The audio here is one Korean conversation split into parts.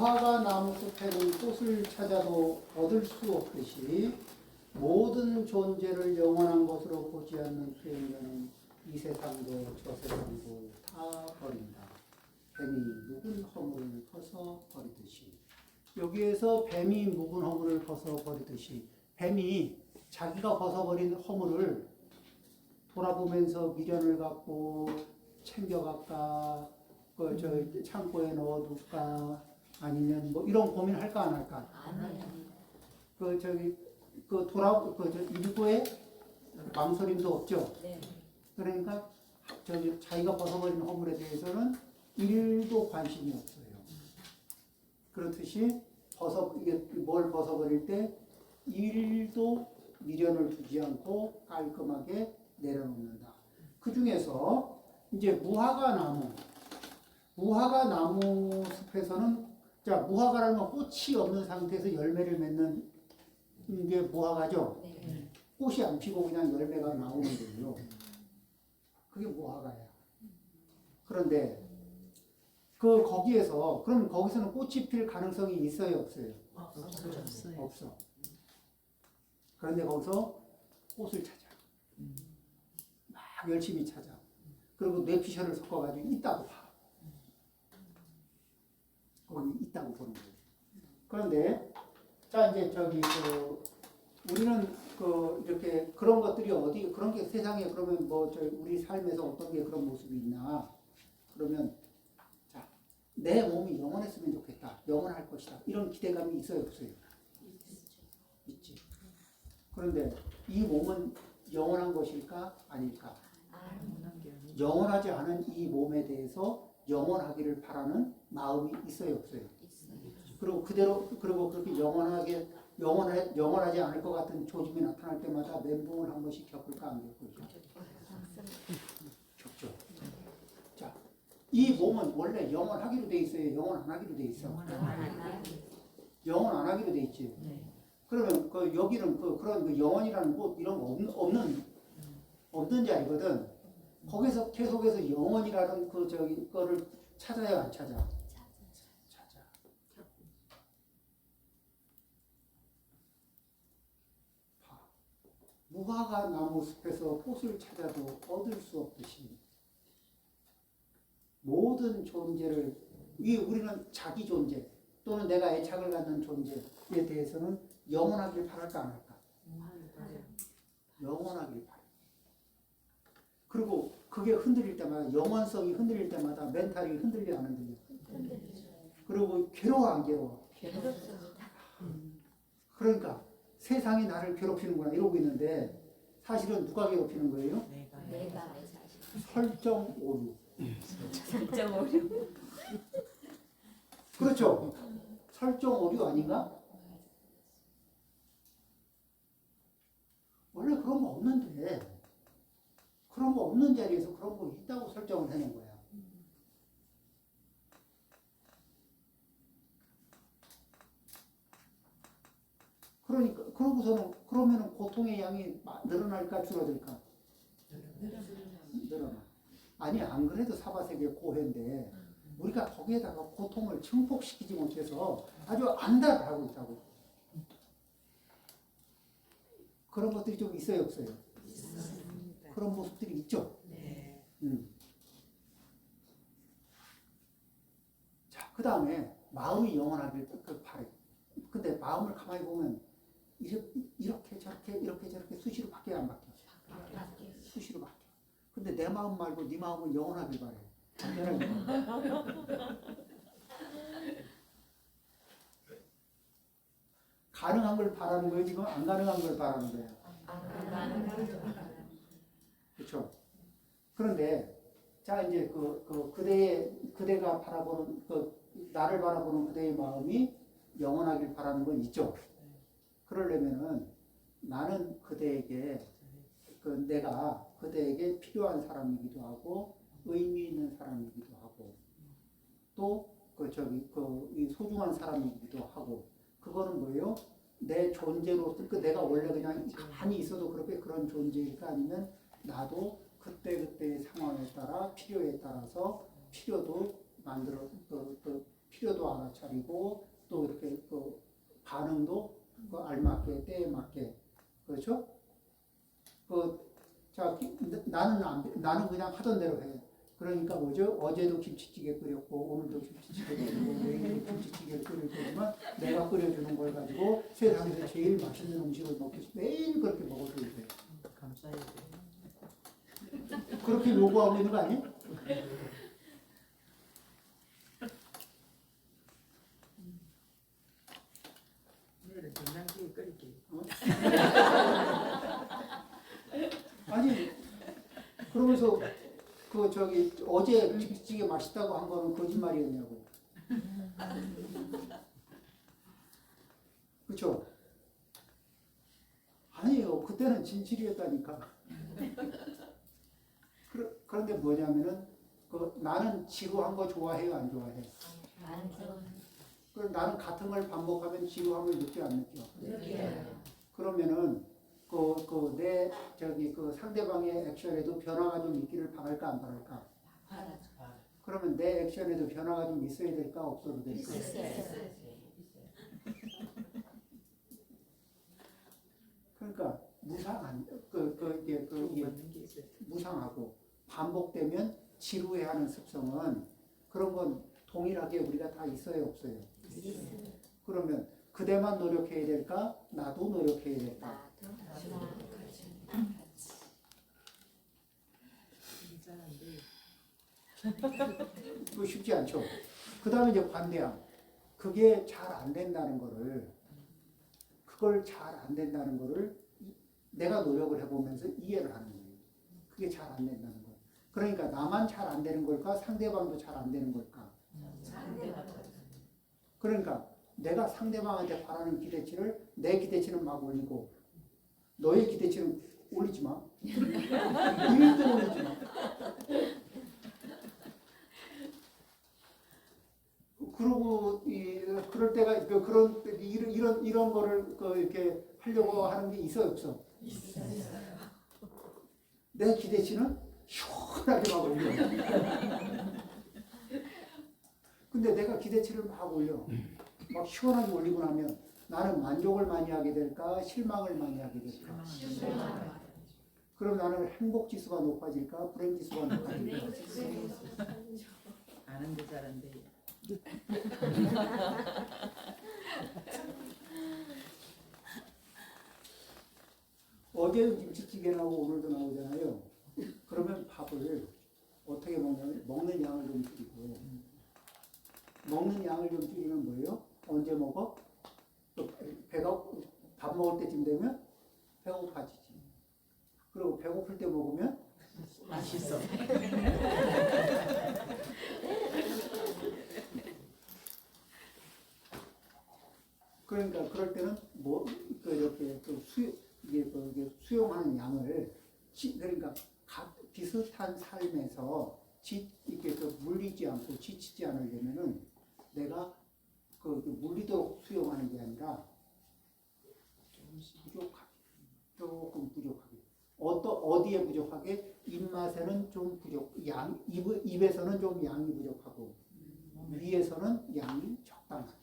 무화과 나무 숲에는 꽃을 찾아도 얻을 수 없듯이 모든 존재를 영원한 것으로 보지 않는 수행자는 이 세상도 저 세상도 다 버린다. 뱀이 묵은 허물을 벗어 버리듯이. 여기에서 뱀이 묵은 허물을 벗어 버리듯이 뱀이 자기가 벗어버린 허물을 돌아보면서 미련을 갖고 챙겨갈까, 저 창고에 넣어둘까, 아니면 뭐 이런 고민할까 안 할까? 안 해요. 일부에 망설임도 없죠. 네. 그러니까 자기가 벗어버린 허물에 대해서는 일도 관심이 없어요. 그렇듯이 이게 뭘 벗어버릴 때 일도 미련을 두지 않고 깔끔하게 내려놓는다. 그 중에서 이제 무화과 나무 숲에서는, 자, 무화과라는 건 꽃이 없는 상태에서 열매를 맺는 게 무화과죠. 네. 꽃이 안 피고 그냥 열매가 나오는 거예요. 그게 무화과야. 그런데 그럼 거기서는 꽃이 필 가능성이 있어요, 없어요? 없어요. 없어. 그런데 거기서 꽃을 찾아. 막 열심히 찾아. 그리고 뇌피셜을 섞어가지고 있다고 봐. 거기 있다고 보는 거예요. 그런데, 자, 이제 우리는 이렇게 그런 것들이 그런 게 세상에 그러면 우리 삶에서 어떤 게 그런 모습이 있나. 그러면, 자, 내 몸이 영원했으면 좋겠다. 영원할 것이다. 이런 기대감이 있어요, 없어요? 있지. 그런데 이 몸은 영원한 것일까? 아닐까? 영원하지 않은 이 몸에 대해서 영원하기를 바라는 마음이 있어요, 없어요? 그리고 그렇게 영원하지 않을 것 같은 조짐이 나타날 때마다 멘붕을 한 번씩 겪을까 안 겪을까? 겪죠. 자, 이 몸은 원래 영원하기로 돼 있어요, 영원 안 하기로 돼 있어? 영원 안 하기로 돼 있지. 그러면 여기는 그런 영원이라는 이런 거 없는 자리거든. 거기서 계속해서 영원이라는 거를 찾아야 안 찾아? 찾아. 무화과 나무 숲에서 꽃을 찾아도 얻을 수 없듯이 모든 존재를, 우리는 자기 존재 또는 내가 애착을 갖는 존재에 대해서는 영원하길 바랄까 안 할까? 영원하길 바래. 그리고 그게 흔들릴 때마다, 영원성이 흔들릴 때마다 멘탈이 흔들려 안 흔들려? 그리고 괴로워 안 괴로워? 그러니까 세상이 나를 괴롭히는구나 이러고 있는데 사실은 누가 괴롭히는 거예요? 내가 설정 오류. 설정 오류. 그렇죠? 설정 오류 아닌가? 원래 그런 거 없는데, 그런 거 없는 자리에서 그런 거 있다고 설정을 해놓은 거야. 그러면은 고통의 양이 늘어날까 줄어들까? 늘어나. 아니, 안 그래도 사바세계 고해인데, 우리가 거기에다가 고통을 증폭시키지 못해서 아주 안달을 하고 있다고. 그런 것들이 좀 있어요, 없어요? 그런 모습들이 있죠. 자, 그 다음에 마음이 영원하길 바래. 근데 마음을 가만히 보면 이렇게 저렇게 수시로 바뀌어 안 바뀌어? 수시로 바뀌어. 근데 내 마음 말고 네 마음은 영원하길 바래. 가능한 걸 바라는 거예요, 지금? 안 가능한 걸 바라는 거예요? 그렇죠. 그런데 자, 이제 그대가 바라보는 나를 바라보는 그대의 마음이 영원하길 바라는 건 있죠. 그러려면은 나는 그대에게 내가 그대에게 필요한 사람이기도 하고 의미 있는 사람이기도 하고 또 이 소중한 사람이기도 하고, 그거는 뭐예요? 내 존재로 내가 원래 그냥 가만히 있어도 그런 존재일까, 아니면 나도 그때그때의 상황에 따라 필요에 따라서 필요도 필요도 알아차리고 또 이렇게 그 반응도 그 알맞게 때에 맞게 그렇죠? 나는 그냥 하던 대로 해. 그러니까 뭐죠? 어제도 김치찌개 끓였고 오늘도 김치찌개 끓이고 내일도 김치찌개 끓일 거지만 내가 끓여주는 걸 가지고 세상에서 제일 맛있는 음식을 먹고 싶어 매일 그렇게 먹어도 돼. 감사해야 돼. 그렇게 요구하고 있는 거 아니에요? 오늘은 된장찌개 끓일게. 아니 그러면서 그 저기 어제 김치찌개 맛있다고 한 거는 거짓말이었냐고. 그렇죠? 아니에요. 그때는 진실이었다니까. 그런데 뭐냐면은 나는 지루한 거 좋아해요, 안 좋아해? 안 좋아. 나는 같은 걸 반복하면 지루함을 느껴 안 느껴? 느껴요. 그러면은 내 저기 그 상대방의 액션에도 변화가 좀 있기를 바랄까 안 바랄까? 바라죠. 그러면 내 액션에도 변화가 좀 있어야 될까 없어도 될까? 있어요. 그러니까 무상한 이게 맞는 게 있어요. 무상하고 반복되면 지루해하는 습성은 그런 건 동일하게 우리가 다 있어요 없어요? 있어요. 그러면 그대만 노력해야 될까? 나도 노력해야 될까? 나도 괜찮은데 그거 쉽지 않죠. 그 다음에 이제 관대함. 그게 잘 안 된다는 거를 그걸 잘 안 된다는 거를 내가 노력을 해보면서 이해를 하는 거예요. 그게 잘 안 된다는 거. 그러니까 나만 잘 안 되는 걸까? 상대방도 잘 안 되는 걸까? 그러니까 내가 상대방한테 바라는 기대치를 내 기대치는 막 올리고 너의 기대치는 올리지 마. 1도 올리지 마. 그러고 그럴 때가 이런 거를 이렇게 하려고 하는 게 있어요 없어? 있어요. 내 기대치는 시원하게 막 올려. 근데 내가 기대치를 막 올려. 막 시원하게 올리고 나면 나는 만족을 많이 하게 될까? 실망을 많이 하게 될까? 그럼 나는 행복 지수가 높아질까? 불행 지수가 높아질까? 아는데 잘한데. 어제는 김치찌개 나오고 오늘도 나오잖아요. 그러면 밥을 어떻게 먹냐면 먹는 양을 좀 줄이고 먹는 양을 좀 줄이면 뭐예요? 언제 먹어? 또 배가 밥 먹을 때쯤 되면 배고파지지. 그리고 배고플 때 먹으면 맛있어. 그러니까 그럴 때는 이렇게 이게 수용하는 양을 그러니까 비슷한 삶에서 이렇게 물리지 않고 지치지 않으려면은 내가 물리도록 수용하는 게 아니라 조금 부족하게. 어디에 부족하게? 입맛에는 좀 입에서는 좀 양이 부족하고 위에서는 양이 적당하게.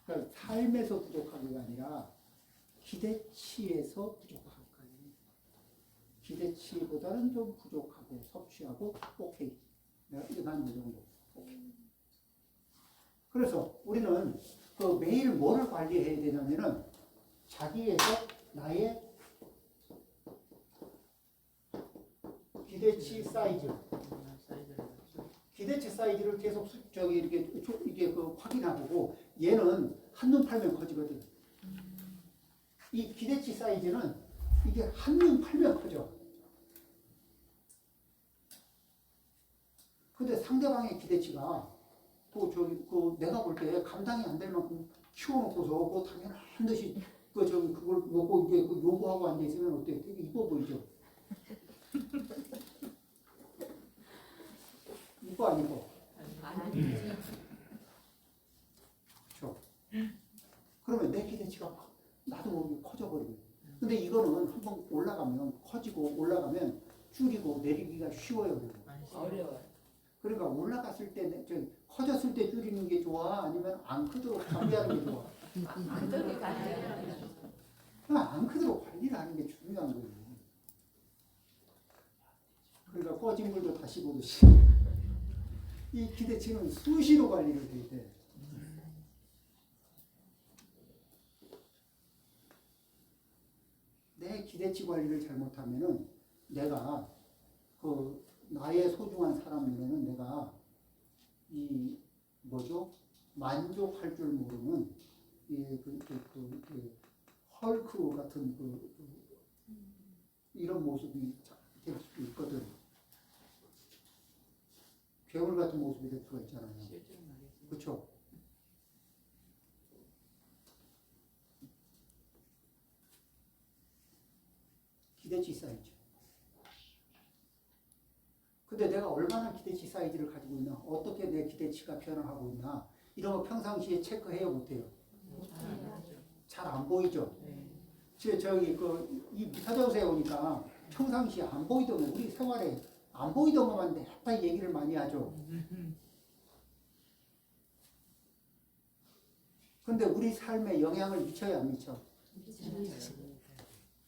그러니까 삶에서 부족하기가 아니라 기대치에서 부족하기까지. 기대치보다는 좀 부족하고 섭취하고 오케이. 난 이 정도. 오케이. 그래서 우리는 매일 뭐를 관리해야 되냐면은 자기에서 나의 기대치 사이즈. 기대치 사이즈를 계속 이게 확인하고 얘는 한눈 팔면 커지거든. 이 기대치 사이즈는 이게 한눈 팔면 커져. 근데 상대방의 기대치가 내가 볼 때 감당이 안 될 만큼 키워놓고서 당연한 듯이 그걸 먹고 이게 요구하고 앉아 있으면 어때? 되게 이뻐 보이죠? 이뻐 안 이뻐? 그렇죠. 그러면 내 기대치가 막 나도 모르게 커져버리고. 근데 이거는 한번 올라가면 커지고 올라가면 줄이고 내리기가 쉬워요. 어려워요. 그러니까 올라갔을 때, 커졌을 때 줄이는 게 좋아? 아니면 안 크도록 관리하는 게 좋아? 그렇게 가요. 안 크도록 관리를 하는 게 중요한 거예요. 그러니까 꺼진 물도 다시 보듯이 이 기대치는 수시로 관리를 해야 돼. 내 기대치 관리를 잘못하면은 내가 그 나의 소중한 사람 눈에는 내가 이 뭐죠? 만족할 줄 모르는 헐크 같은 이런 모습이 될 수도 있거든. 괴물 같은 모습이 될 수가 있잖아요. 실제로 말이지. 그렇죠? 기대치 사이즈. 근데 내가 얼마나 기대치 사이즈를 가지고 있나, 어떻게 내 기대치가 변화하고 있나, 이런 거 평상시에 체크해요, 못해요? 잘 안 보이죠? 네. 이 사자우세에 오니까 평상시에 안 보이던 거, 우리 생활에 안 보이던 것만 대파 얘기를 많이 하죠. 근데 우리 삶에 영향을 미쳐야 안 미쳐?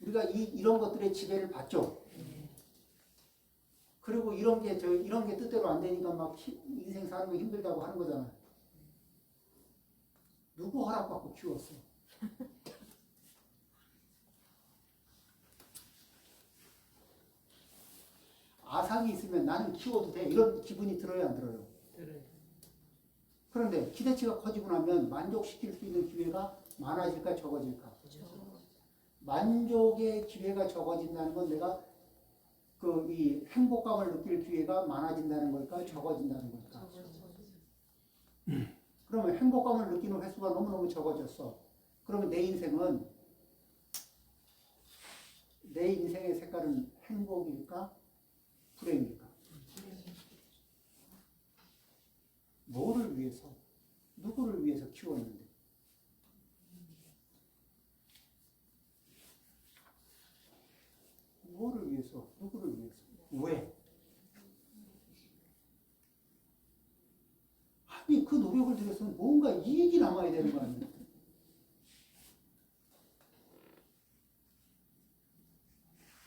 우리가 이런 것들의 지배를 받죠. 그리고 이런 게 뜻대로 안 되니까 막 인생 사는 거 힘들다고 하는 거잖아요. 누구 허락받고 키웠어? 아상이 있으면 나는 키워도 돼. 이런 기분이 들어요, 안 들어요? 들어요. 그런데 기대치가 커지고 나면 만족시킬 수 있는 기회가 많아질까, 적어질까? 만족의 기회가 적어진다는 건 내가 이 행복감을 느낄 기회가 많아진다는 걸까, 적어진다는 걸까? 그러면 행복감을 느끼는 횟수가 너무너무 적어졌어. 그러면 내 인생의 색깔은 행복일까, 불행일까? 뭐를 위해서, 누구를 위해서 키웠는데? 뭐를 위해서, 누구를 위해서, 왜? 아니, 그 노력을 들였으면 뭔가 이익이 남아야 되는 거 아니에요?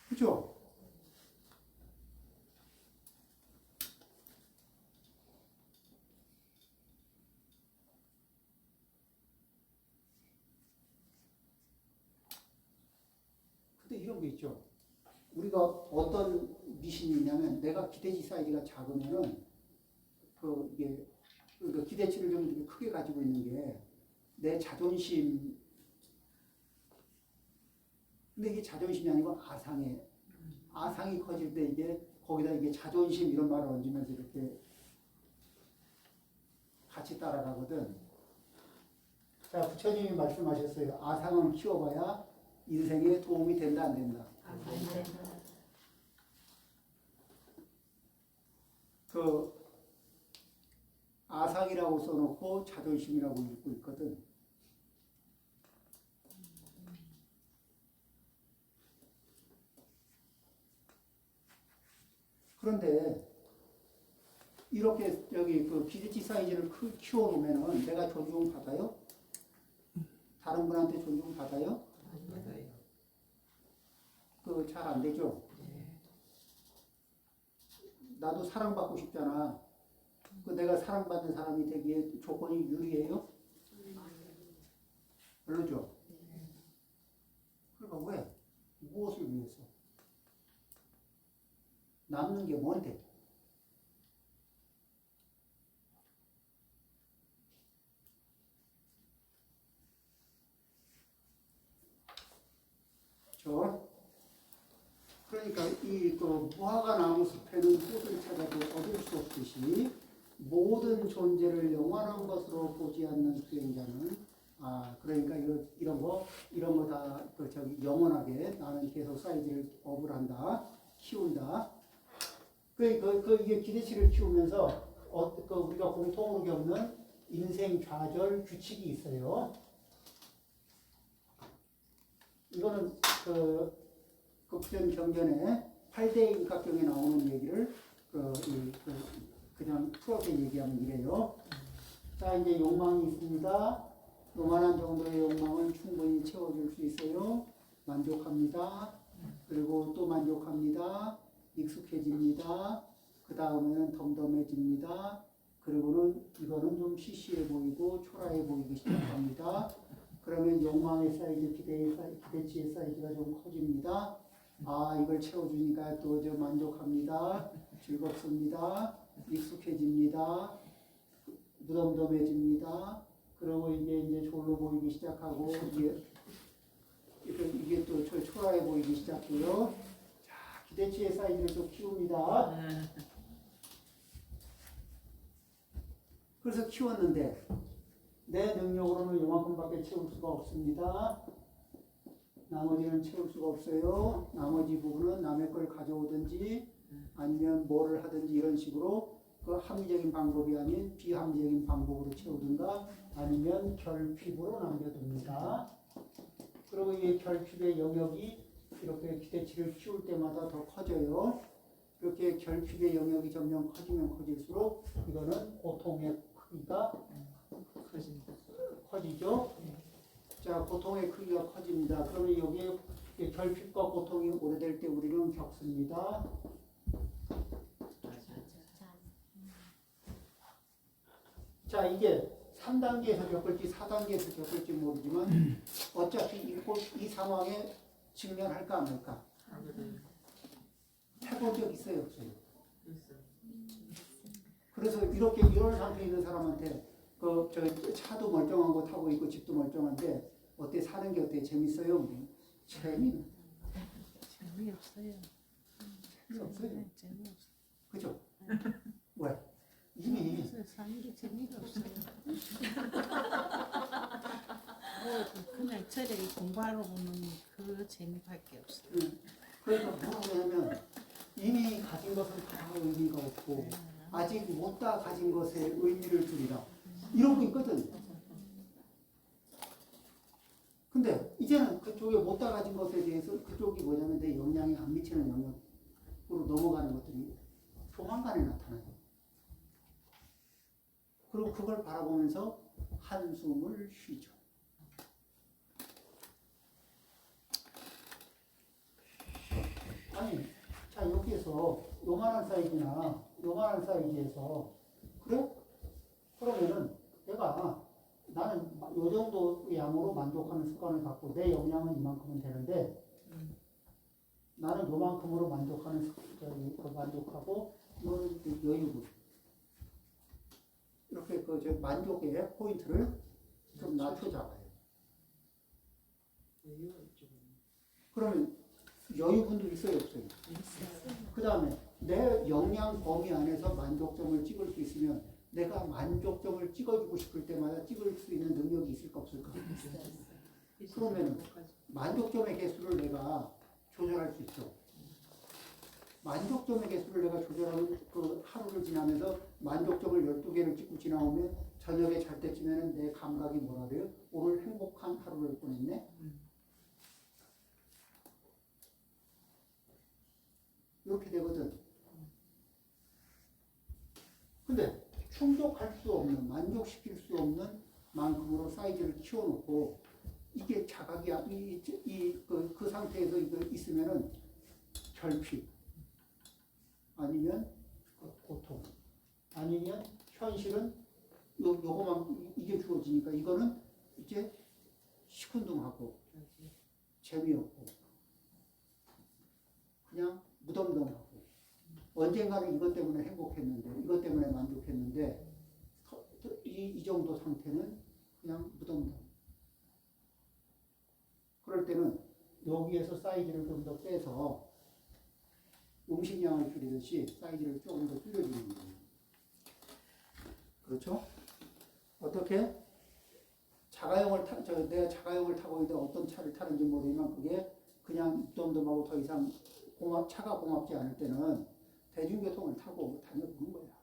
그죠? 근데 이런 게 있죠. 우리가 어떤 미신이 있냐면, 내가 기대치 사이즈가 작으면은 그러니까 기대치를 좀 이렇게 크게 가지고 있는 게 내 자존심. 근데 이게 자존심이 아니고 아상이 커질 때 거기다 이게 자존심 이런 말을 얹으면서 이렇게 같이 따라가거든. 자, 부처님이 말씀하셨어요. 아상은 키워봐야 인생에 도움이 된다, 안 된다? 아상이라고 써놓고 자존심이라고 읽고 있거든. 그런데 이렇게 기대치 사이즈를 키워놓으면은 내가 존중받아요? 다른 분한테 존중받아요? 맞아요. 잘 안 되죠? 나도 사랑받고 싶잖아. 내가 사랑받는 사람이 되기에 조건이 유리해요? 별로죠? 그러니까 왜? 무엇을 위해서? 남는 게 뭔데? 그러니까 무화과 나무 숲에는 꽃을 찾아도 얻을 수 없듯이 모든 존재를 영원한 것으로 보지 않는 수행자는 그러니까 이런 거 다 영원하게 나는 계속 사이즈를 업을 한다, 키운다. 이게 기대치를 키우면서 우리가 공통으로 겪는 인생 좌절 규칙이 있어요. 이거는 부전 경전에 8대 인각경에 나오는 얘기를 그 그냥 풀어서 얘기하면 이래요. 자, 이제 욕망이 있습니다. 요만한 정도의 욕망은 충분히 채워줄 수 있어요. 만족합니다. 그리고 또 만족합니다. 익숙해집니다. 그 다음에는 덤덤해집니다. 그리고는 이거는 좀 시시해 보이고 초라해 보이기 시작합니다. 그러면 욕망의 사이즈, 기대치의 사이즈가 좀 커집니다. 아, 이걸 채워주니까 또 저 만족합니다. 즐겁습니다. 익숙해집니다. 무덤덤해집니다. 그리고 이게 졸로 보이기 시작하고 이게 또 초라해 보이기 시작해요. 자, 기대치의 사이즈를 또 키웁니다. 그래서 키웠는데 내 능력으로는 요만큼밖에 채울 수가 없습니다. 나머지는 채울 수가 없어요. 나머지 부분은 남의 걸 가져오든지 아니면 뭐를 하든지 이런 식으로 그 합리적인 방법이 아닌 비합리적인 방법으로 채우든가 아니면 결핍으로 남겨둡니다. 그리고 이 결핍의 영역이 이렇게 기대치를 키울 때마다 더 커져요. 이렇게 결핍의 영역이 점점 커지면 커질수록 이거는 고통의 크기가 커지죠. 자, 고통의 크기가 커집니다. 그러면 여기에 결핍과 고통이 오래될 때 우리는 겪습니다. 자, 이게 3단계에서 겪을지 4단계에서 겪을지 모르지만 어차피 이 상황에 직면할까 안 할까? 해본 적 있어요, 없어요? 그래서 이렇게 이런 상태에 있는 사람한테 저 차도 멀쩡한 거 타고 있고 집도 멀쩡한데 어때 사는 게 어때 재밌어요? 재미없어요. 재미없어요. 그죠? 왜? 이미 사는 게 재미가 없어요. 그냥 저래 공부하러 오는 그 재미밖에 없어요. 그러니까 뭐라고 하면 이미 가진 것은 다 의미가 없고 아직 못다 가진 것에 의미를 두리라 이러고 있거든. 근데 이제는 그쪽에 못다 가진 것에 대해서 그쪽이 뭐냐면 내 영향이 안 미치는 영역으로 넘어가는 것들이 조만간에 나타나요. 그리고 그걸 바라보면서 한숨을 쉬죠. 아니, 자, 여기에서 요만한 사이즈나 요만한 사이즈에서 그래? 그러면은 나는 요 정도 양으로 만족하는 습관을 갖고 내 역량은 이만큼은 되는데 나는 요만큼으로 만족하는 만족하고 이거는 여유고 이렇게 만족의 포인트를 좀 낮춰잡아요. 그러면 여유분도 있어요, 없어요? 그 다음에 내 역량 범위 안에서 만족점을 찍을 수 있으면 내가 만족점을 찍어주고 싶을 때마다 찍을 수 있는 능력이 있을까 없을까? 그러면 만족점의 개수를 내가 조절할 수 있죠. 만족점의 개수를 내가 조절하면 그 하루를 지나면서 만족점을 12개를 찍고 지나오면 저녁에 잘 때쯤에는 내 감각이 뭐라 그래요? 오늘 행복한 하루를 보냈네? 이렇게 되거든. 근데 충족할 수 없는, 만족시킬 수 없는 만큼으로 사이즈를 키워놓고 이게 자각이 그 상태에서 이거 있으면은 결핍 아니면 고통 아니면 현실은 요거만 이게 주어지니까 이거는 이제 시큰둥하고 재미없고 그냥 무덤덤하고 언젠가는 이것 때문에 행복했는데 이것 때문에 만족했는데 이 정도 상태는 그냥 무덤덤. 그럴 때는 여기에서 사이즈를 좀 더 빼서 음식량을 줄이듯이 사이즈를 조금 더 줄여주는 거예요. 그렇죠? 어떻게? 내가 자가용을 타고 있는데 어떤 차를 타는지 모르지만 그게 그냥 무덤덤하고 더 이상 차가 고맙지 않을 때는 대중교통을 타고 다녀보는 거야.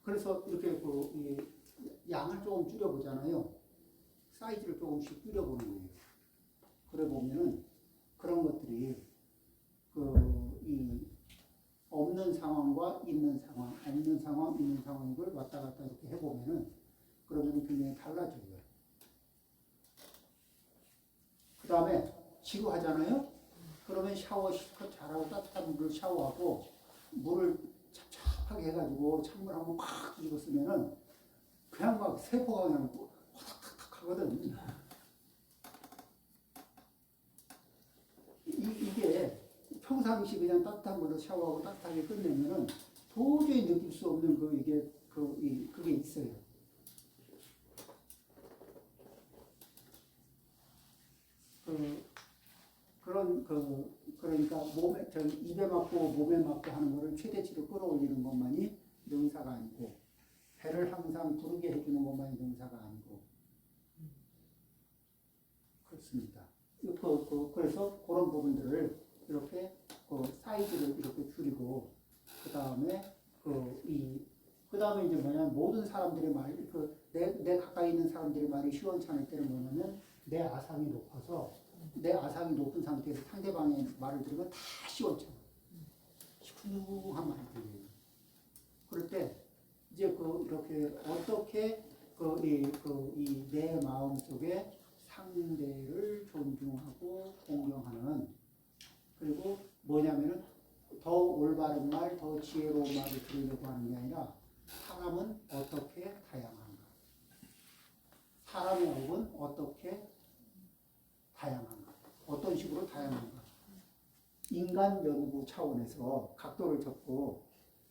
그래서 이렇게 양을 조금 줄여보잖아요. 사이즈를 조금씩 줄여보는 거예요. 보면은 그런 것들이 이 없는 상황과 있는 상황, 없는 상황, 있는 상황을 왔다 갔다 이렇게 해보면은 그러면 굉장히 달라져요. 그 다음에 지루하잖아요? 그러면 샤워 실컷 잘하고 따뜻한 물을 샤워하고 물을 찹찹하게 해가지고 찬물 한번 팍 뒤집어 쓰면은 그냥 막 세포가 그냥 화닥닥닥 하거든. 이게 평상시 그냥 따뜻한 물로 샤워하고 따뜻하게 끝내면은 도저히 느낄 수 없는 그게 있어요. 그러니까 입에 맞고 몸에 맞고 하는 거를 최대치로 끌어올리는 것만이 능사가 아니고 배를 항상 부르게 해주는 것만이 능사가 아니고 그렇습니다. 그래서 그런 부분들을 이렇게 사이즈를 이렇게 줄이고 그 다음에 이제 뭐냐면 모든 사람들의 말, 내 가까이 있는 사람들의 말이 시원찮을 때는 뭐냐면 내 아상이 높아서 내 아상이 높은 상태에서 상대방의 말을 들으면 다 시원찮아. 시원한 말이 들려요. 그럴 때 이제 이렇게 어떻게 내 마음 속에 상대를 존중하고 공경하는 그리고 뭐냐면은 더 올바른 말, 더 지혜로운 말을 들으려고 하는 게 아니라 사람은 어떻게 다양한가? 사람의 업은 어떻게 다양한가? 어떤 식으로 다양한가? 인간 연구 차원에서 각도를 잡고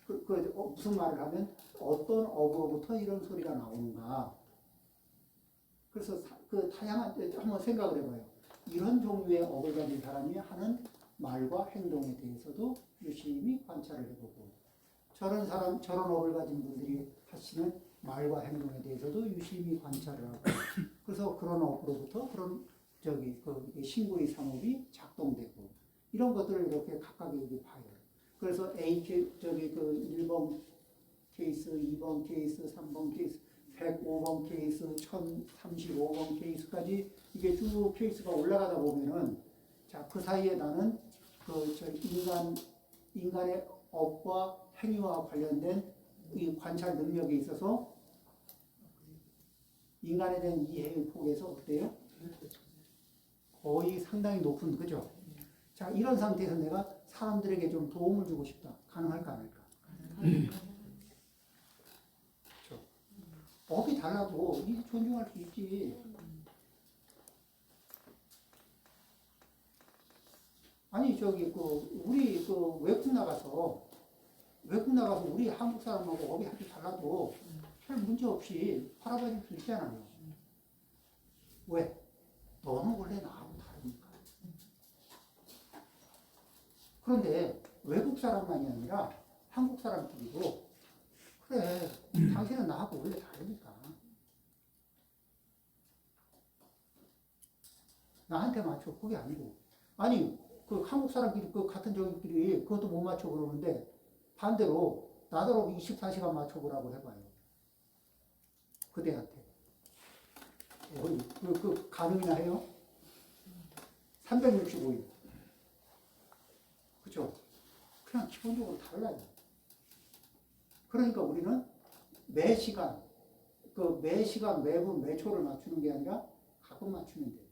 무슨 말을 하면 어떤 업으로부터 이런 소리가 나오는가? 그래서 다양한 한번 생각을 해봐요. 이런 종류의 업을 가진 사람이 하는 말과 행동에 대해서도 유심히 관찰을 해보고 저런 업을 가진 분들이 하시는 말과 행동에 대해서도 유심히 관찰을 하고 그래서 그런 업으로부터 그런 신구의 상업이 작동되고 이런 것들을 이렇게 각각 이렇게 봐요. 그래서 1번 케이스, 2번 케이스, 3번 케이스, 105번 케이스, 1035번 케이스까지 이게 쭉 케이스가 올라가다 보면은 자, 그 사이에 나는 인간의 업과 행위와 관련된 이 관찰 능력에 있어서 인간에 대한 이해의 폭에서 어때요? 거의 상당히 높은, 그죠? 자, 이런 상태에서 내가 사람들에게 좀 도움을 주고 싶다. 가능할까, 안 할까? 그렇죠. 업이 달라도 이게 존중할 수 있지. 아니, 우리 외국 나가서 우리 한국 사람하고 업이 아주 달라도 별 문제 없이 팔아봐줄 수 있잖아요. 왜? 너는 원래 나하고 다르니까. 그런데 외국 사람만이 아니라 한국 사람끼리도 그래, 당신은 나하고 원래 다르니까. 나한테 맞춰. 그게 아니고. 아니, 한국 사람끼리, 같은 종끼리 그것도 못 맞춰 그러는데 반대로 나더러 24시간 맞춰보라고 해봐요. 그대한테. 가능이나 해요? 365일. 그쵸? 그냥 기본적으로 달라요. 그러니까 우리는 매 시간, 매분, 매 초를 맞추는 게 아니라 가끔 맞추면 돼요.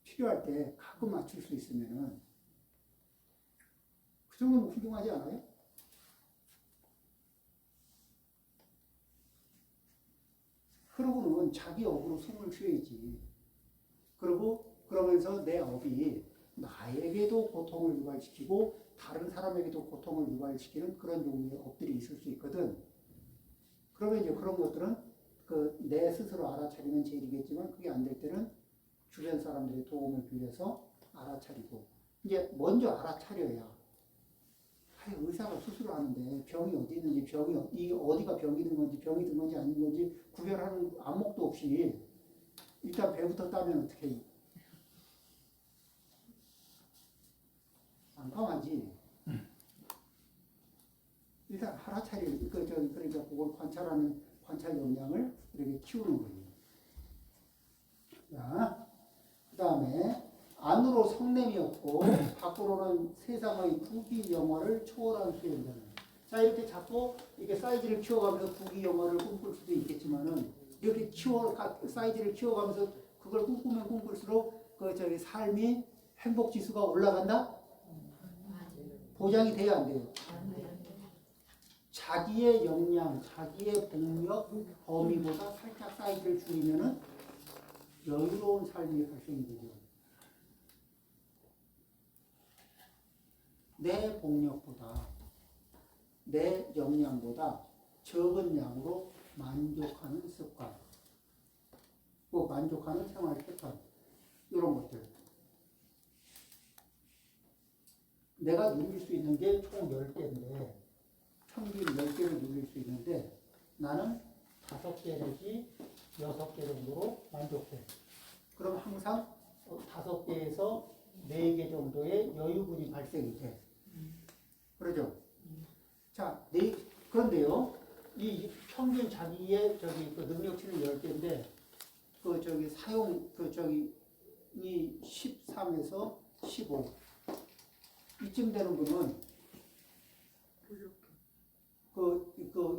필요할 때 가끔 맞출 수 있으면은 그 정도면 훌륭하지 않아요? 그러고는 자기 업으로 숨을 쉬어야지. 그러면서 내 업이 나에게도 고통을 유발시키고 다른 사람에게도 고통을 유발시키는 그런 종류의 업들이 있을 수 있거든. 그러면 이제 그런 것들은 내 스스로 알아차리는 제일이겠지만 그게 안 될 때는 주변 사람들의 도움을 빌려서 알아차리고 이제 먼저 알아차려야 의사가 수술을 하는데 병이 어디 있는지 어디가 병이 든 건지 아닌 건지 구별하는 안목도 없이 일단 배부터 따면 어떻게 해? 깜깜하지. 일단 알아차릴 그러니까 그걸 관찰하는 관찰 역량을 이렇게 키우는 거예요. 성냄이었고 밖으로는 세상의 부귀 영화를 초월한 수행자는. 자 이렇게 자꾸 이게 사이즈를 키워가면서 부귀 영화를 꿈꿀 수도 있겠지만은 이렇게 사이즈를 키워가면서 그걸 꿈꾸면 꿈꿀수록 그 저기 삶이 행복 지수가 올라간다? 보장이 돼야 안 돼요. 자기의 역량, 자기의 복력 범위보다 살짝 사이즈를 줄이면은 여유로운 삶이 발생이 되죠. 내 복력보다 내 역량보다 적은 양으로 만족하는 습관, 또 만족하는 생활 패턴 이런 것들. 내가 누릴 수 있는 게 총 10개인데 평균 10개를 누릴 수 있는데 나는 5개 내지 6개 정도로 만족해. 그럼 항상 5개에서 4개 정도의 여유분이 발생이 돼. 그러죠? 자, 그런데요, 이 평균 자기의 그 능력치는 10개인데, 이 13에서 15. 이쯤 되는 분은,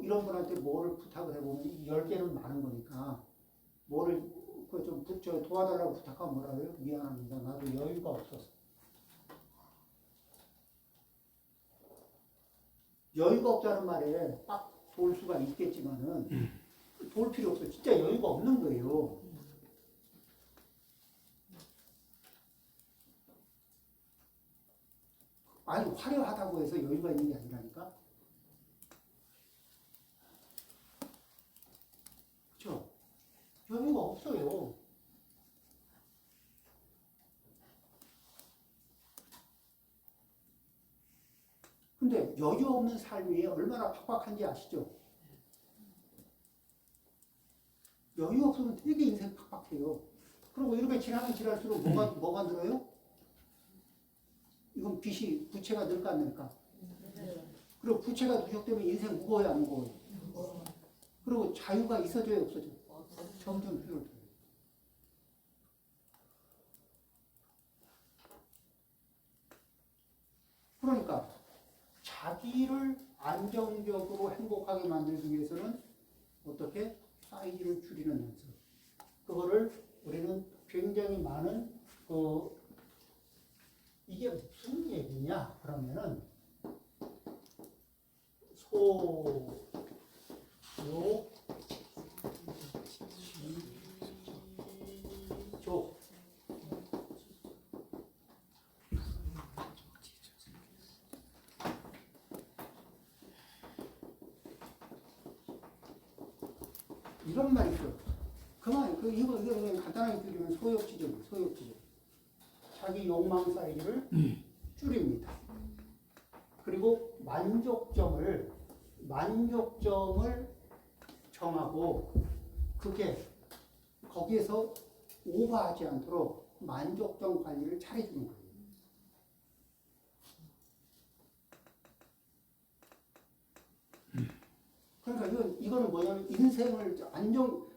이런 분한테 뭐를 부탁을 해보면, 이 10개는 많은 거니까, 뭐를, 도와달라고 부탁하면 뭐라 해요? 미안합니다. 나도 여유가 없어서. 여유가 없다는 말에 딱 도울 수가 있겠지만은 도울 필요 없어. 진짜 여유가 없는 거예요. 아니 화려하다고 해서 여유가 있는 게 아니라니까. 그렇죠? 여유가 없어요. 근데 여유 없는 삶이 얼마나 팍팍한지 아시죠? 여유 없으면 되게 인생 팍팍해요. 그리고 이렇게 지나면 지날수록 뭐가 늘어요? 이건 부채가 늘까 안 늘까? 그리고 부채가 누적되면 인생 무거워요 안 무거워요? 그리고 자유가 있어져요 없어져요? 점점 줄어들어요. 그러니까 자기를 안정적으로 행복하게 만들기 위해서는 어떻게? 사이즈를 줄이는 연습. 그거를 우리는 굉장히 많은 이게 무슨 얘기냐? 그러면은 소요지족 이런 말이 있어요. 이거 그냥 간단하게 드리면 소욕지족이에요. 소욕지족. 자기 욕망 사이즈를 줄입니다. 그리고 만족점을 정하고 거기에서 오버하지 않도록 만족점 관리를 잘해주는 거예요. 그러니까 이거는 뭐냐면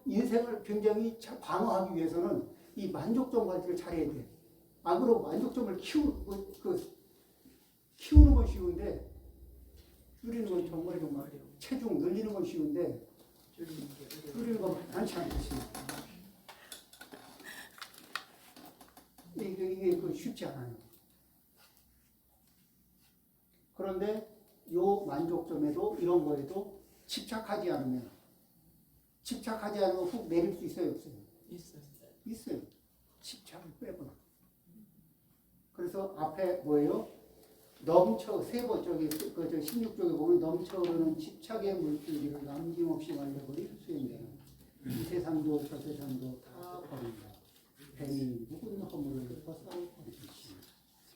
인생을 굉장히 방어하기 위해서는 이 만족점 관리를 잘해야 돼. 안 그러고 만족점을 키우는 건 쉬운데 줄이는 건 정말 체중 늘리는 건 쉬운데 줄이는 건 많지 않듯이 이게 쉽지 않아요. 그런데 요 만족점에도 이런 거에도 집착하지 않으면 훅 내릴 수 있어요 없어요? 있어요. 집착을 빼버려. 그래서 앞에 뭐예요? 세번 16쪽에 보면 넘쳐흐르는 집착의 물줄기를 남김없이 말려버린 수행자는 이 세상도 저 세상도 다 버린다. 뱀이 묵은 허물을 벗어버리듯이.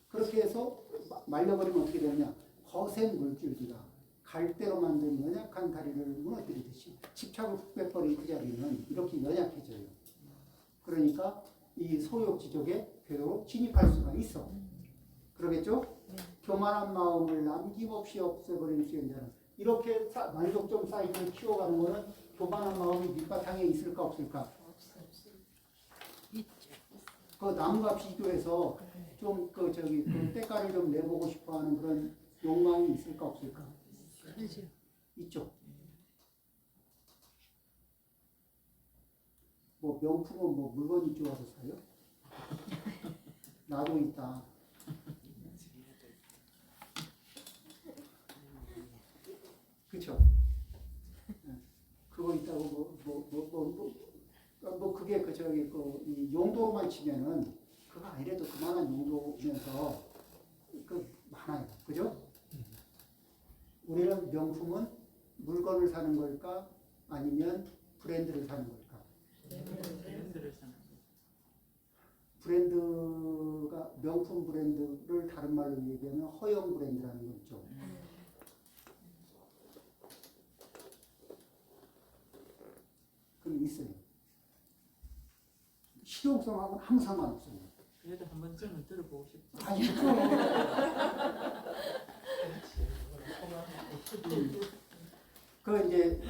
그렇게 해서 말려버리면 어떻게 되느냐? 거센 물줄기가 갈대로 만든 연약한 다리를 무너뜨리듯이 집착을 훅 빼버린 그 자리는 이렇게 연약해져요. 그러니까 이 소욕지족에 되도록 진입할 수가 있어. 그러겠죠? 교만한 마음을 남김없이 없애버린 수행자는 이렇게 만족점 사이즈를 키워가는 거는 교만한 마음이 밑바탕에 있을까 없을까? 있죠. 그 남과 비교해서 좀 그 저기 그 때깔을 좀 내보고 싶어하는 그런 욕망이 있을까 없을까? 그렇죠. 있죠. 뭐 명품은 뭐 물건이 좋아서 사요? 나도 있다. 그렇죠. 그거 있다고 뭐 그게 그 저기 이 용도로만 치면은 그거 아니래도 그만한 용도면서 그 많아요. 그죠? 우리는 명품은 물건을 사는 걸까 아니면 브랜드를 사는 걸까? 브랜드를 사는 거. 브랜드가 명품 브랜드를 다른 말로 얘기하면 허영 브랜드라는 거 있죠. 그게 있어요. 실용성하고는 항상 상관없어요. 그래도 한 번쯤은 들어보고 싶죠. 아, 있죠. 그 이제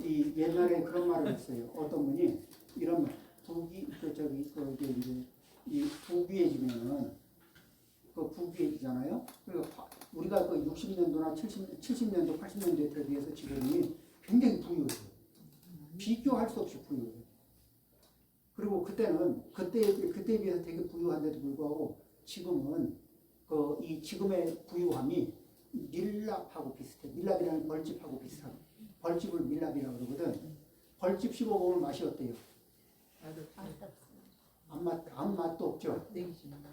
이 옛날에 그런 말을 했어요. 어떤 분이 이런 말, 이제 이 부귀해지면은 그 부귀해지잖아요. 그러니까 우리가 그 60년도나 70년도, 80년도에 비해서 지금이 굉장히 부유해요. 비교할 수 없이 부유해요. 그리고 그때는 그때에 비해서 되게 부유한데도 불구하고 지금은 이 지금의 부유함이 밀랍하고 비슷해. 밀랍이라는 벌집하고 비슷하고. 벌집을 밀랍이라고 그러거든. 벌집 씹어보면 맛이 어때요? 아무 맛도 없죠.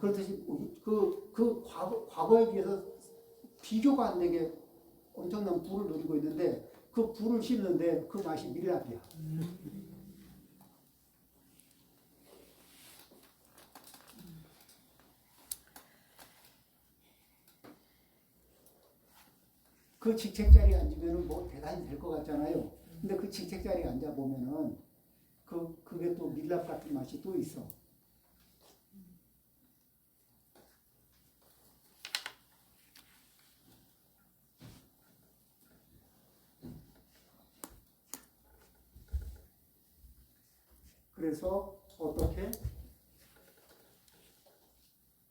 그렇듯이 과거에 비해서 비교가 안 되게 엄청난 부를 누리고 있는데 그 부를 씹는데 그 맛이 밀랍이야. 그 직책 자리에 앉으면 뭐 대단히 될 것 같잖아요. 근데 그 직책 자리에 앉아 보면은 그게 또 밀랍 같은 맛이 또 있어. 그래서 어떻게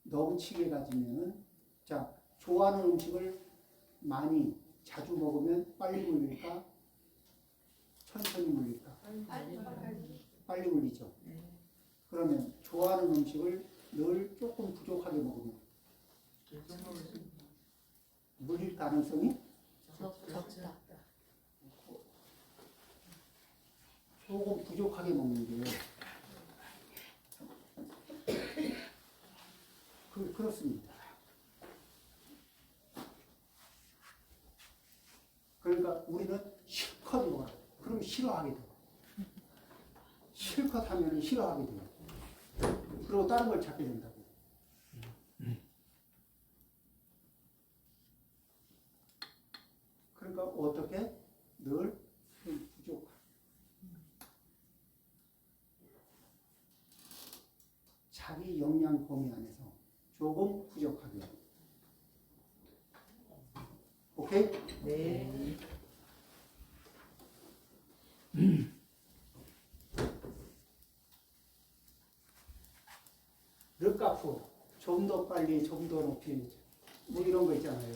넘치게 가지면은 자 좋아하는 음식을 많이 자주 먹으면 빨리 물릴까? 천천히 물릴까? 빨리 물리죠. 그러면 좋아하는 음식을 늘 조금 부족하게 먹으면 물릴 가능성이 적다. 조금 부족하게 먹는 게요. 그렇습니다. 그러니까 우리는 실컷 먹어라. 그러면 싫어하게 돼요. 실컷 하면 싫어하게 돼요. 그리고 다른 걸 찾게 된다고. 그러니까 어떻게 늘 부족한. 자기 역량 범위 안에서 조금 부족하게. 오케이? 네. 르카프 좀 더 빨리 좀 더 높이 뭐 이런 거 있잖아요.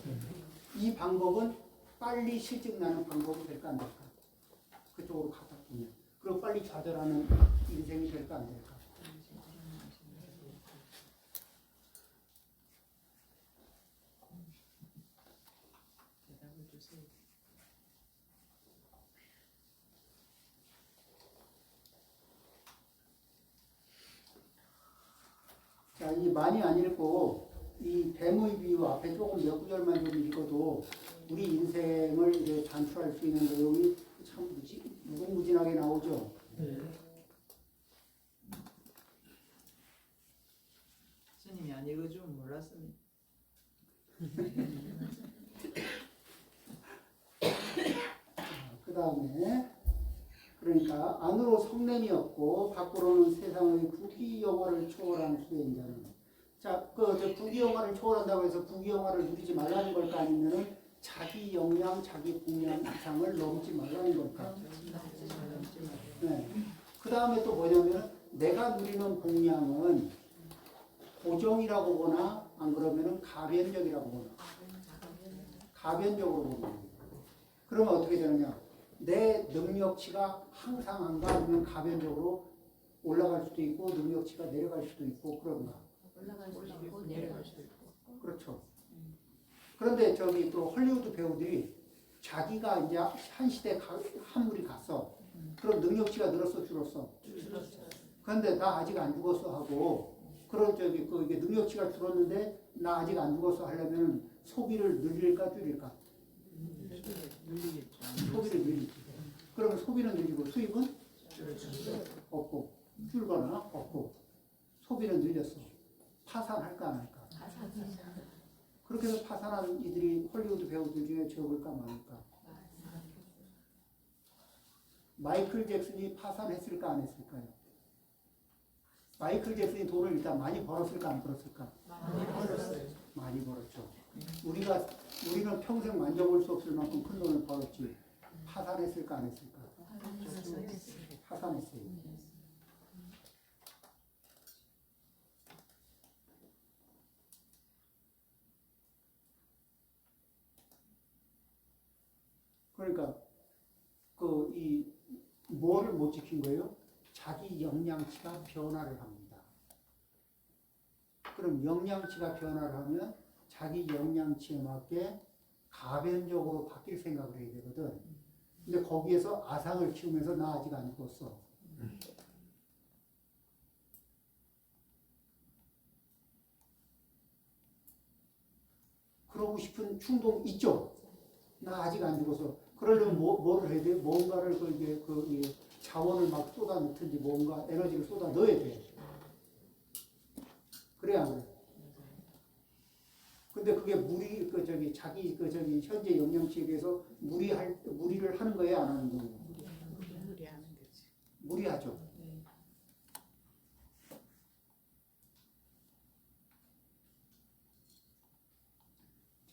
이 방법은 빨리 실증 나는 방법이 될까 안 될까? 그쪽으로 가다 보면 그리고 빨리 좌절하는 인생이 될까 안 될까? 대답을 주세요. 자, 이 많이 안 읽고 이 뱀의 비유 앞에 조금 몇 구절만 좀 읽어도 우리 인생을 이제 단추할 수 있는 내용이 참 무궁무진하게 나오죠. 스님이 안 읽어주면 몰랐습니다. 그 다음에 그러니까 안으로 성냄이 없고 밖으로는 세상의 부귀영화를 초월한 수행자는 자, 저 부귀영화를 초월한다고 해서 부귀영화를 누리지 말라는 걸까 아니면은 자기 역량, 자기 분량 이상을 넘지 말라는 걸까? 네. 그 다음에 또 뭐냐면 내가 누리는 복량은 보정이라고 보나 안 그러면은 가변적이라고 보는 거예요. 가변적으로 보는 거예요. 그러면 어떻게 되느냐? 내 능력치가 항상한가 아니면 가변적으로 올라갈 수도 있고 능력치가 내려갈 수도 있고 그런가. 올라갈 수 있고 내려갈 수 있고. 그렇죠. 그런데 저기 또 헐리우드 배우들이 자기가 이제 한 시대 한 물이 갔어. 그럼 능력치가 늘었어 줄었어? 그런데 나 아직 안 죽었어 하고 그런 저기 그 이게 능력치가 줄었는데 나 아직 안 죽었어 하려면 소비를 늘릴까 줄일까? 늘리겠죠. 소비를 늘리지. 그러면 소비는 늘리고 수입은 없고 줄거나 없고 소비는 늘렸어. 파산할까 안 할까? 그렇게 해서 파산한 이들이 헐리우드 배우들 중에 적을까 많을까? 마이클 잭슨이 파산했을까 안 했을까요? 마이클 잭슨이 돈을 일단 많이 벌었을까 안 벌었을까? 많이 벌었죠. 우리는 평생 만져볼 수 없을 만큼 큰 돈을 벌었지. 파산했을까 안 했을까? 파산했어요. 그러니까 이 뭐를 못 지킨 거예요? 자기 영양치가 변화를 합니다. 그럼 영양치가 변화를 하면 자기 영양치에 맞게 가변적으로 바뀔 생각을 해야 되거든. 근데 거기에서 아상을 키우면서 나 아직 안 죽었어. 그러고 싶은 충동 있죠? 나 아직 안 죽어서. 그러려면 뭐를 해야 돼? 뭔가를 이 자원을 막 쏟아 넣든지 뭔가 에너지를 쏟아 넣어야 돼. 그래야 안 그래. 근데 그게 자기 현재 영양치에 비해서 무리를 하는 거예요, 안 하는 거예요? 무리하는 거지. 무리하죠.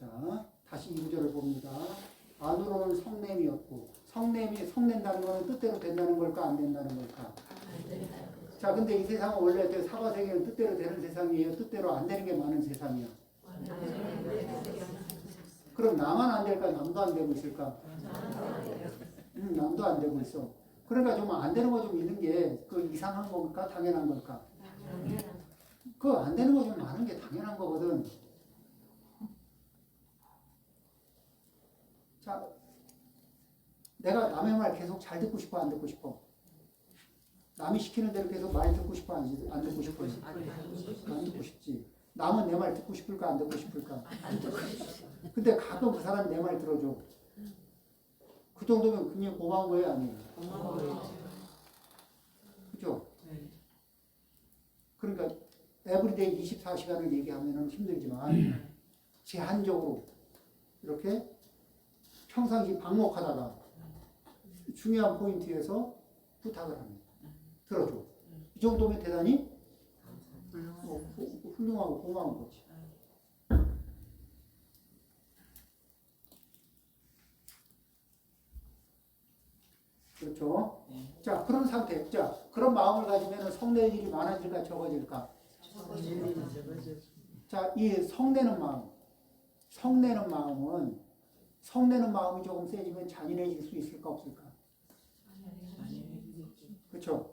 자, 다시 2구절을 봅니다. 안으로는 성냄이었고, 성낸다는 거는 뜻대로 된다는 걸까, 안 된다는 걸까? 자, 근데 이 세상은 원래 사바세계는 뜻대로 되는 세상이에요? 뜻대로 안 되는 게 많은 세상이야? 그럼 나만 안 될까? 남도 안 되고 있을까? 남도 안 되고 있어. 그러니까 좀 안 되는 거 좀 있는 게 이상한 걸까? 당연한 걸까? 안 되는 거 좀 많은 게 당연한 거거든. 자, 내가 남의 말 계속 잘 듣고 싶어, 안 듣고 싶어? 남이 시키는 대로 계속 말 듣고 싶어, 안 듣고 싶어? 안 듣고 싶지. 남은 내 말 듣고 싶을까, 안 듣고 싶을까? 안 듣고 싶어. 근데 가끔 그 사람이 내 말 들어줘. 그 정도면 굉장히 고마운 거예요, 아니에요? 그죠? 그러니까 에브리데이 24시간을 얘기하면 힘들지만 제한적으로 이렇게 평상시 방목하다가 중요한 포인트에서 부탁을 합니다. 들어줘. 이 정도면 대단히 훌륭하고 고마운 거지. 그렇죠? 자, 그런 상태. 자, 그런 마음을 가지면 성낼 일이 많아질까 적어질까? 자, 이 성내는 마음이 조금 세지면 잔인해질 수 있을까 없을까? 그렇죠?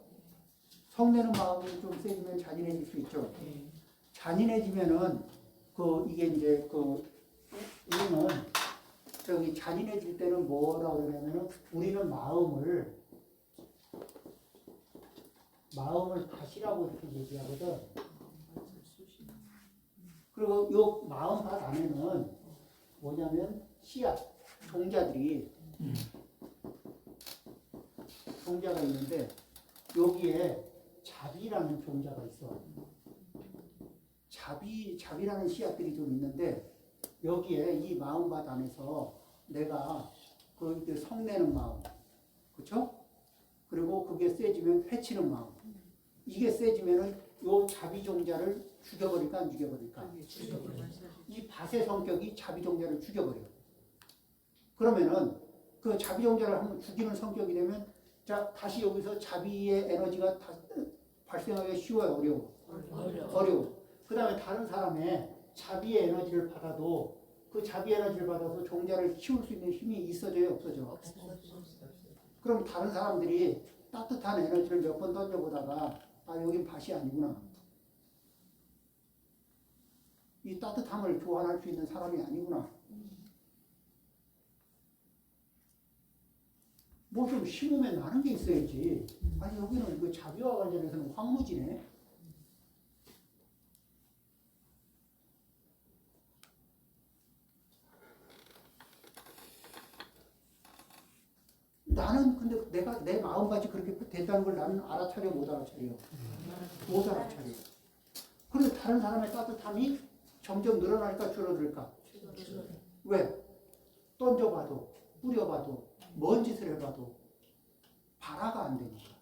성내는 마음이 좀 세지면 잔인해질 수 있죠. 잔인해지면은 이게 이제 우리는 저기 잔인해질 때는 뭐라고 그러냐면은 우리는 마음을 밭이라고 이렇게 얘기하거든. 그리고 요 마음밭 안에는 뭐냐면 씨앗, 종자가 있는데 여기에 자비라는 종자가 있어. 자비라는 씨앗들이 좀 있는데 여기에 이 마음밭 안에서 내가 성내는 마음, 그렇죠? 그리고 그게 세지면 해치는 마음. 이게 세지면은 요 자비 종자를 죽여버릴까 안 죽여버릴까? 이 밭의 성격이 자비 종자를 죽여버려. 그러면은 그 자비 종자를 한번 죽이는 성격이 되면 자 다시 여기서 자비의 에너지가 발생하기가 쉬워요, 어려워? 어려워. 그 다음에 다른 사람의 자비의 에너지를 받아도 그 자비 에너지를 받아서 종자를 키울 수 있는 힘이 있어져요, 없어져? 그럼 다른 사람들이 따뜻한 에너지를 몇 번 던져보다가 아 여긴 밭이 아니구나. 이 따뜻함을 교환할 수 있는 사람이 아니구나. 뭐 좀 심으면 나는 게 있어야지. 아니 여기는 이거 자비와 관련해서는 황무지네. 나는 근데 내가 내 마음밭이 그렇게 된다는 걸 나는 알아차려 못 알아차려. 못 알아차려. 그런데 다른 사람의 따뜻함이 점점 늘어날까 줄어들까? 왜? 던져봐도 뿌려봐도 뭔 짓을 해봐도 발화가 안 되니까.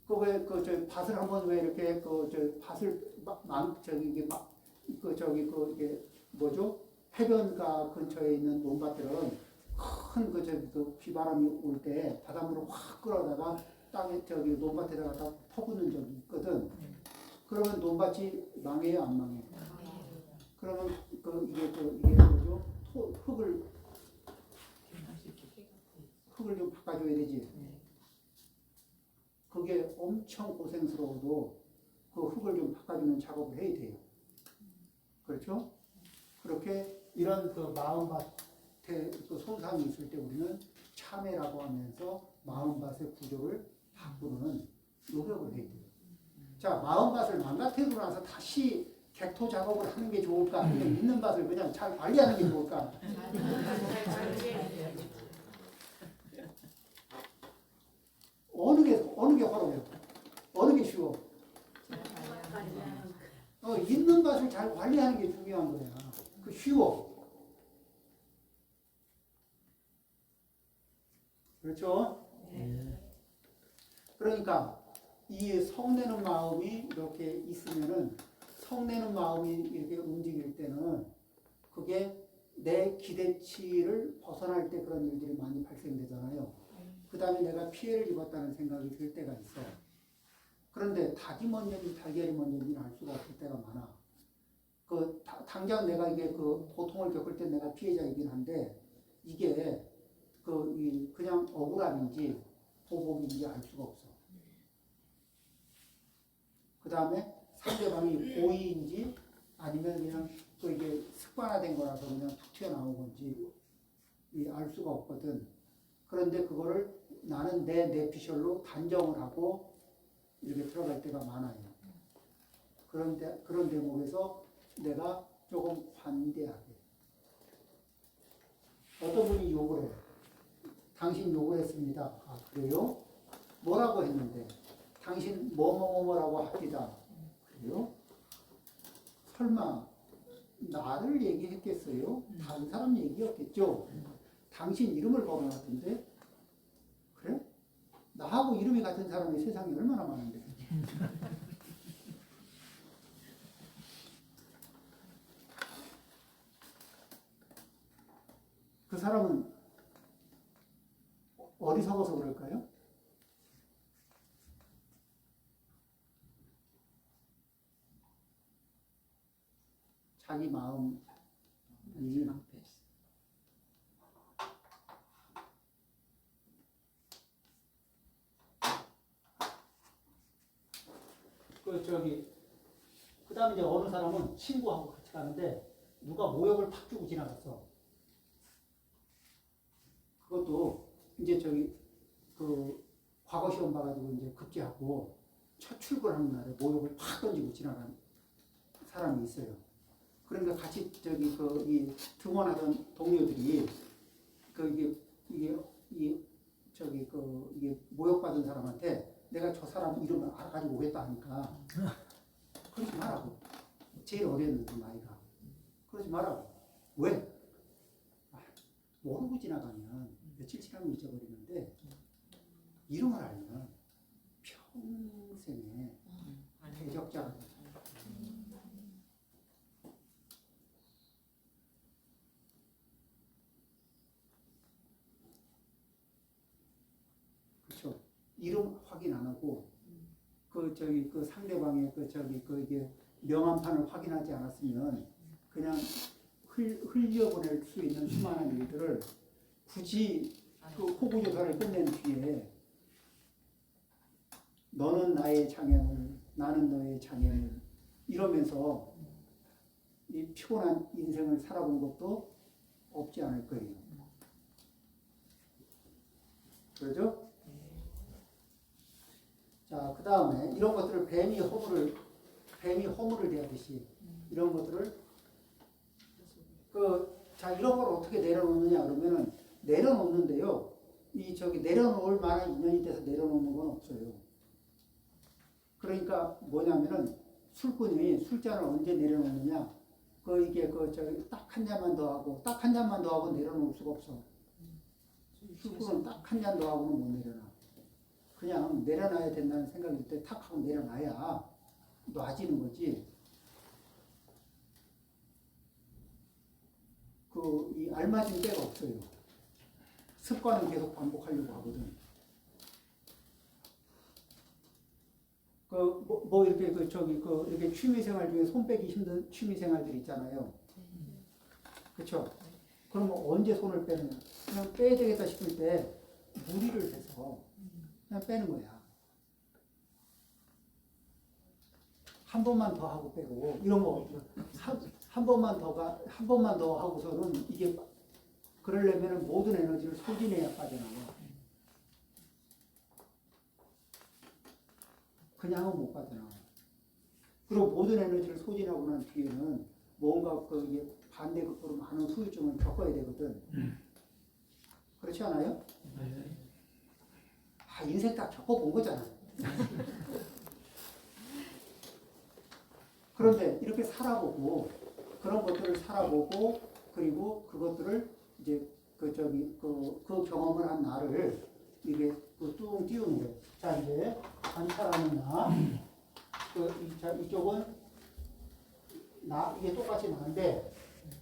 저 밭을 한번 왜 이렇게 저 밭을 저기 이게 이게 뭐죠? 해변가 근처에 있는 논밭들은 큰 비바람이 올 때 바닷물을 확 끌어다가 땅에 저기 논밭에다가 다 퍼붓는 적이 있거든. 그러면 논밭이 망해요, 안 망해? 그러면 이게 뭐죠? 흙을 좀 바꿔줘야 되지. 그게 엄청 고생스러워도 그 흙을 좀 바꿔주는 작업을 해야 돼요. 그렇죠? 그렇게 이런 그 마음밭에 그 손상이 있을 때 우리는 참회라고 하면서 마음밭의 구조를 바꾸는 노력을 해야 돼요. 자, 마음밭을 망가뜨리고 나서 다시 객토 작업을 하는 게 좋을까? 아니면 있는 밭을 그냥 잘 관리하는 게 좋을까? 어느 게 화로해요? 어느 게 쉬워? 있는 밭을 잘 관리하는 게 중요한 거야. 그 쉬워. 그렇죠? 그러니까 이 성내는 마음이 이렇게 있으면은 성내는 마음이 이렇게 움직일 때는 그게 내 기대치를 벗어날 때 그런 일들이 많이 발생되잖아요. 그 다음에 내가 피해를 입었다는 생각이 들 때가 있어. 그런데 닭이 먼저인지 달걀이 먼저인지는 알 수가 없을 때가 많아. 당장 내가 이게 고통을 겪을 때 내가 피해자이긴 한데 이게 그냥 억울함인지 보복인지 알 수가 없어. 그 다음에 상대방이 고의인지 아니면 그냥 이게 습관화된 거라서 그냥 툭 튀어나온 건지 알 수가 없거든. 그런데 그거를 나는 내 뇌피셜로 단정을 하고 이렇게 들어갈 때가 많아요. 그런 대목에서 내가 조금 관대하게. 어떤 분이 욕을 해. 당신 욕을 했습니다. 아, 그래요? 뭐라고 했는데? 당신 뭐뭐뭐라고 합니다. 그래요? 설마 나를 얘기했겠어요? 다른 사람 얘기였겠죠? 당신 이름을 거론하던데? 그래? 나하고 이름이 같은 사람이 세상에 얼마나 많은데? 그 사람은 어리석어서 그럴까요? 자기 마음이 그 다음에 이제 어느 사람은 친구하고 같이 가는데 누가 모욕을 팍 주고 지나갔어. 그것도 이제 과거 시험 봐가지고 이제 급제하고 첫 출근하는 날에 모욕을 팍 던지고 지나간 사람이 있어요. 그러니까 같이 이 등원하던 동료들이 이게 모욕받은 사람한테 내가 저 사람 이름을 알아가지고 오겠다 하니까 그러지 말라고. 제일 어렸는데 나이가. 그러지 말라고. 왜? 모르고 지나가면 며칠 지나면 잊어버리는데 이름을 알면 평생에 대적자가 돼. 그렇죠? 이름 확인 안 하고 그 상대방의 이게 명함판을 확인하지 않았으면 그냥 흘려보낼 수 있는 수많은 일들을 굳이 그 호구 조사를 끝낸 뒤에 너는 나의 장애물, 나는 너의 장애물 이러면서 이 피곤한 인생을 살아본 것도 없지 않을 거예요. 그렇죠? 자, 그 다음에 이런 것들을 뱀이 허물을 대하듯이 이런 것들을 자, 이런 걸 어떻게 내려놓느냐 그러면은 내려놓는데요. 내려놓을 만한 인연이 돼서 내려놓는 건 없어요. 그러니까 뭐냐면은 술꾼이 술잔을 언제 내려놓느냐. 딱 한 잔만 더 하고 딱 한 잔만 더 하고 내려놓을 수가 없어. 술꾼은 딱 한 잔 더 하고는 못 내려놔. 그냥 내려놔야 된다는 생각일 때 탁 하고 내려놔야 놔지는 거지. 이 알맞은 때가 없어요. 습관은 계속 반복하려고 하거든. 이렇게 취미생활 중에 손 빼기 힘든 취미생활들 있잖아요. 그렇죠? 그러면 언제 손을 빼느냐? 그냥 빼야 되겠다 싶을 때 무리를 해서 그냥 빼는 거야. 한 번만 더 하고 빼고 이런 거 한 번만 더 하고서는 이게 그러려면 모든 에너지를 소진해야 빠져나와. 그냥은 못 빠져나와. 그리고 모든 에너지를 소진하고 난 뒤에는 뭔가 이게 반대급부로 많은 후유증을 겪어야 되거든. 그렇지 않아요? 인생 다 겪어본 거잖아. 그런데 이렇게 살아보고 그런 것들을 살아보고 그리고 그것들을 이제 그 경험을 한 나를 이게 뚱 띄우는 거예요. 자, 이제 관찰하는 나. 이쪽은 나, 이게 똑같이 나인데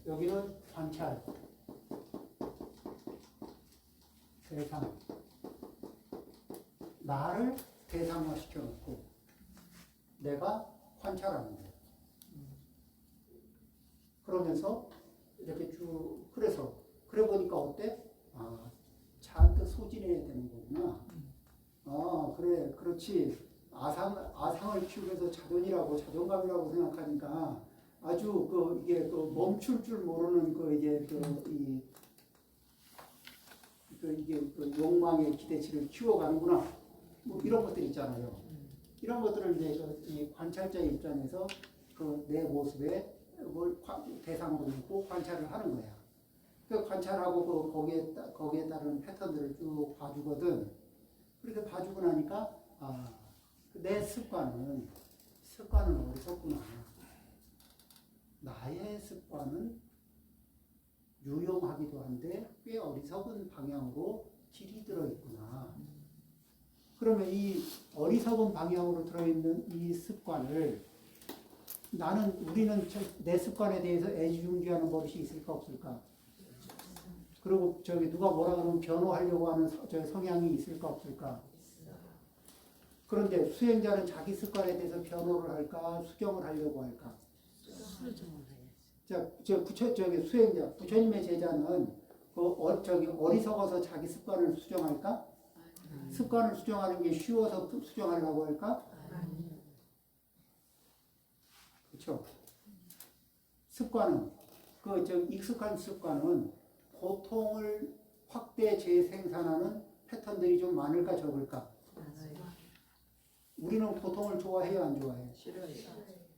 여기는 관찰. 대상. 나를 대상화 시켜놓고 내가 관찰하는 거예요. 그러면서 이렇게 쭉 그래 보니까 어때? 잔뜩 소진해야 되는 거구나. 그래, 그렇지. 아상을 키우면서 자존감이라고 생각하니까 아주 이게 멈출 줄 모르는 이게 욕망의 기대치를 키워가는구나. 뭐 이런 것들 있잖아요. 이런 것들을 이제 이 관찰자의 입장에서 내 모습에 뭘 대상으로 놓고 관찰을 하는 거야. 그 관찰하고 거기에 따른 패턴들을 쭉 봐주거든. 그렇게 봐주고 나니까 내 습관은 어리석구나. 나의 습관은 유용하기도 한데 꽤 어리석은 방향으로 길이 들어있구나. 그러면 이 어리석은 방향으로 들어있는 이 습관을 우리는 내 습관에 대해서 애지중지하는 버릇이 있을까 없을까? 그리고 누가 뭐라 그러면 변호하려고 하는 성향이 있을까 없을까? 그런데 수행자는 자기 습관에 대해서 변호를 할까? 수정을 하려고 할까? 수행자, 부처님의 제자는 어리석어서 자기 습관을 수정할까? 습관을 수정하는 게 쉬워서 수정하려고 할까? 그렇죠? 습관은 익숙한 습관은 고통을 확대 재생산하는 패턴들이 좀 많을까 적을까? 우리는 고통을 좋아해요, 안 좋아해요? 싫어요.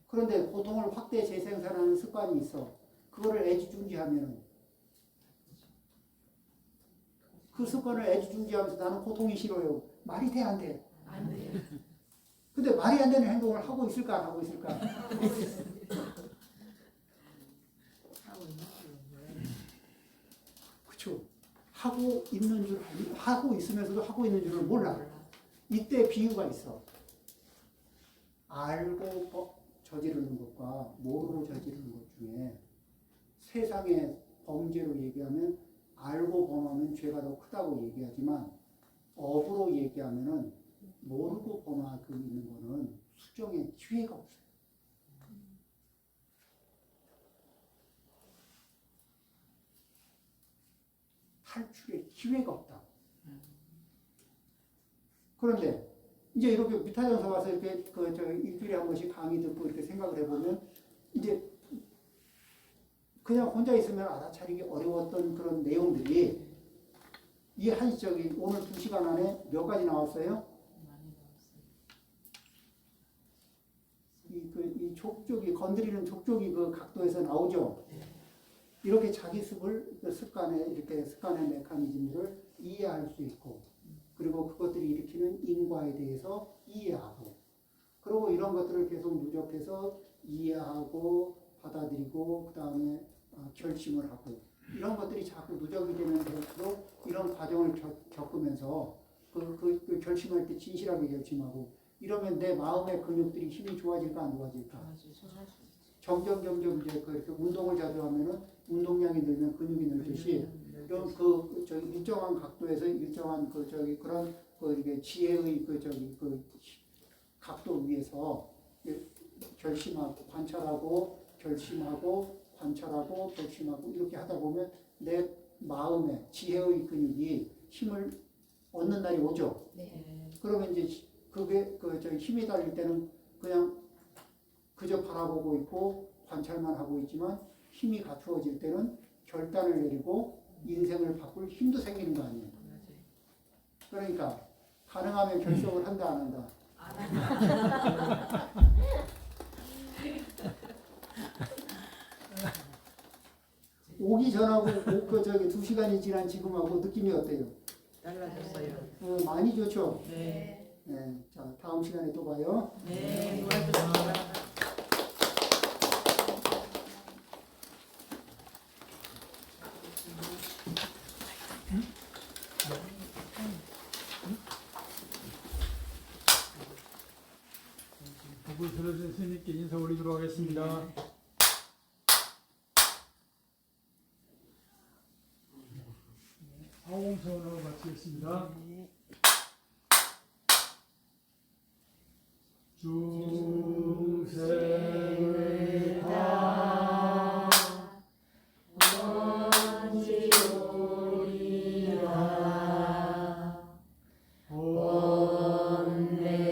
그런데 고통을 확대 재생산하는 습관이 있어. 그거를 애지중지하면은 그 습관을 애지중지하면서 나는 고통이 싫어요. 말이 돼, 안 돼? 안 돼요. 근데 말이 안 되는 행동을 하고 있을까, 안 하고 있을까? 하고 있는 그렇죠. 하고 있으면서도 하고 있는 줄을 몰라. 이때 비유가 있어. 알고 저지르는 것과 모르고 저지르는 것 중에 세상의 범죄로 얘기하면 알고 범하면 죄가 더 크다고 얘기하지만 업으로 얘기하면은 모르고 범하고 있는 거는 수정의 기회가 없어요. 탈출의 기회가 없다. 그런데 이제 이렇게 미타전서 와서 이렇게 일주일에 한 번씩 강의 듣고 이렇게 생각을 해보면 이제 그냥 혼자 있으면 알아차리기 어려웠던 그런 내용들이 이 오늘 2시간 안에 몇 가지 나왔어요? 많이 나왔어요. 이 족족이 건드리는 족족이 그 각도에서 나오죠. 이렇게 자기 습관의 메커니즘을 이해할 수 있고, 그리고 그것들이 일으키는 인과에 대해서 이해하고, 그리고 이런 것들을 계속 누적해서 이해하고 받아들이고 그 다음에 결심을 하고, 이런 것들이 자꾸 누적이 되면 될수록 이런 과정을 겪으면서 그 결심할 때 진실하게 결심하고, 이러면 내 마음의 근육들이 힘이 좋아질까 안 좋아질까? 점점 이제 그렇게 운동을 자주 하면은 운동량이 늘면 근육이 늘듯이 이런 일정한 각도에서 일정한 그런 이게 지혜의 각도 위에서 결심하고 관찰하고 결심하고 관찰하고 결심하고 이렇게 하다 보면 내 마음의 지혜의 근육이 힘을 얻는 날이 오죠. 네. 그러면 이제 그게 힘이 달릴 때는 그냥 그저 바라보고 있고 관찰만 하고 있지만, 힘이 갖추어질 때는 결단을 내리고 인생을 바꿀 힘도 생기는 거 아니에요. 그러니까 가능하면 결정을 한다 안 한다. 오기 전하고 2시간이 지난 지금하고 느낌이 어때요? 달라졌어요. 많이 좋죠. 네. 네, 자 다음 시간에 또 봐요. 네. 수고하셨습니다. 복을 들어준 스님께 인사 올리도록 하겠습니다. 화공선으로 마치겠습니다. 중생을 다 원지오리라 원내를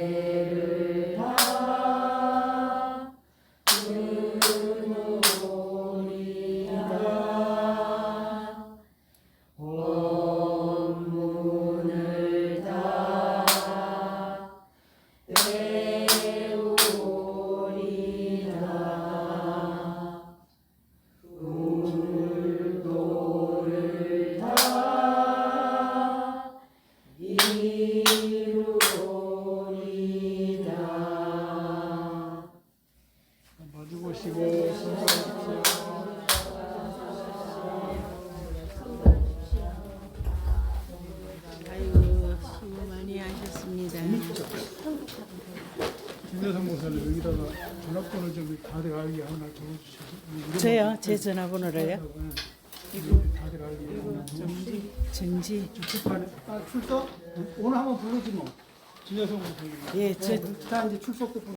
다 은오리라 원문을 다 배우리라 울도를 다 이루리라. 마주 보시고 아이고 수고 많이 하셨습니다. 김여성 목사님 여기다가 전화번호 좀 다들 알게 하나 적어주셔서. 저요? 제 전화번호로요? 다들 알게 하나 적어주셔서. 전지. 출판에 출석 오늘 한번 부르지 뭐. 김여성 목사님. 예, 저 자 이제 출석도